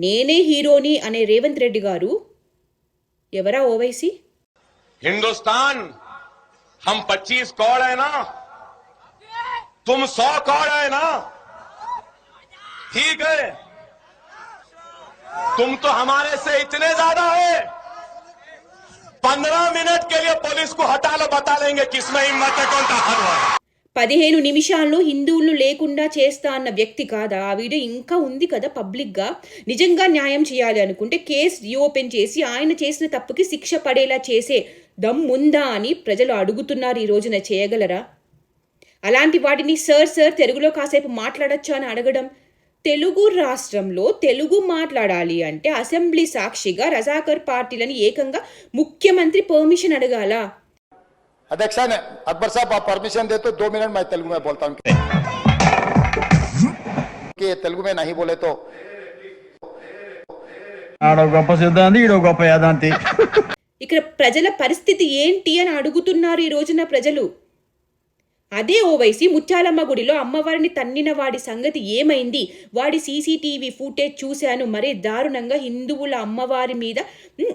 నేనే హీరోని అనే రేవంత్ రెడ్డి గారు ఎవరా ఓవైసీ? हिंदुस्तान हम 25 कौड़ है ना, तुम 100 कौड़ है ना, ठीक है। तुम तो हमारे से इतने ज्यादा है, 15 मिनट के लिए पुलिस को हटा लो, बता लेंगे किसमें हिम्मत है, कौन ताकत है। 15 నిమిషాల్లో హిందువులను లేకుండా చేస్తా అన్న వ్యక్తి కాదా? ఆ వీడియో ఇంకా ఉంది కదా పబ్లిక్గా. నిజంగా న్యాయం చేయాలి అనుకుంటే కేసు రీఓపెన్ చేసి ఆయన చేసిన తప్పుకి శిక్ష పడేలా చేసే దమ్ముందా అని ప్రజలు అడుగుతున్నారు. ఈ రోజున చేయగలరా? అలాంటి వాటిని సార్ తెలుగులో కాసేపు మాట్లాడొచ్చా అని అడగడం. తెలుగు రాష్ట్రంలో తెలుగు మాట్లాడాలి అంటే అసెంబ్లీ సాక్షిగా రజాకర్ పార్టీలని ఏకంగా ముఖ్యమంత్రి పర్మిషన్ అడగాల. अध्यक्ष ने अकबर साहब आप परमिशन दे तो 2 मिनट मैं तेलुगु में बोलता हूँ कि तेलुगु में नहीं बोले तो ఇక్కడ ప్రజల పరిస్థితి ఏంటి అని అడుగుతున్నారు ఈ రోజున ప్రజలు. అదే ఓవైసీ ముత్యాలమ్మ గుడిలో అమ్మవారిని తన్నిన వాడి సంగతి ఏమైంది? వాడి సీసీటీవీ ఫుటేజ్ చూశాను, మరీ దారుణంగా హిందువుల అమ్మవారి మీద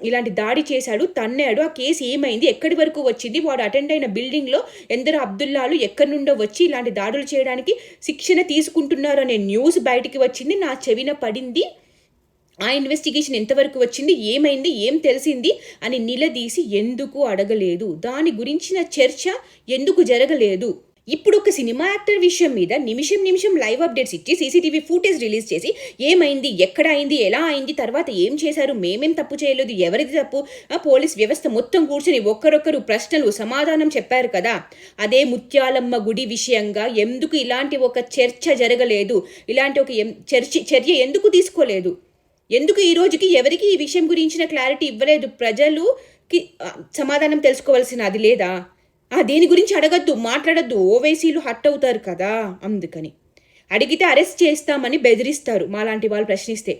ఇలాంటి దాడి చేశాడు, తన్నాడు. ఆ కేసు ఏమైంది? ఎక్కడి వరకు వచ్చింది? వాడు అటెండ్ అయిన బిల్డింగ్లో ఎందరో అబ్దుల్లాలు ఎక్కడి నుండో వచ్చి ఇలాంటి దాడులు చేయడానికి శిక్షణ తీసుకుంటున్నారు అనే న్యూస్ బయటికి వచ్చింది. నా చెవిన పడింది. ఆ ఇన్వెస్టిగేషన్ ఎంతవరకు వచ్చింది, ఏమైంది, ఏం తెలిసింది అని నిలదీసి ఎందుకు అడగలేదు? దాని గురించిన చర్చ ఎందుకు జరగలేదు? ఇప్పుడు ఒక సినిమా యాక్టర్ విషయం మీద నిమిషం లైవ్ అప్డేట్స్ ఇచ్చి సీసీటీవీ ఫుటేజ్ రిలీజ్ చేసి ఏమైంది, ఎక్కడ అయింది, ఎలా అయింది, తర్వాత ఏం చేశారు, మేమేం తప్పు చేయలేదు, ఎవరిది తప్పు, ఆ పోలీస్ వ్యవస్థ మొత్తం కూర్చొని ఒక్కరొక్కరు ప్రశ్నలు సమాధానం చెప్పారు కదా. అదే ముత్యాలమ్మ గుడి విషయంగా ఎందుకు ఇలాంటి ఒక చర్చ జరగలేదు? ఇలాంటి ఒక చర్య ఎందుకు తీసుకోలేదు? ఎందుకు ఈ రోజుకి ఎవరికి ఈ విషయం గురించిన క్లారిటీ ఇవ్వలేదు? ప్రజలుకి సమాధానం తెలుసుకోవాల్సిన అది లేదా? దేని గురించి అడగద్దు, మాట్లాడద్దు, ఓవైసీలు హట్ అవుతారు కదా. అందుకని అడిగితే అరెస్ట్ చేస్తామని బెదిరిస్తారు మాలాంటి వాళ్ళు ప్రశ్నిస్తే.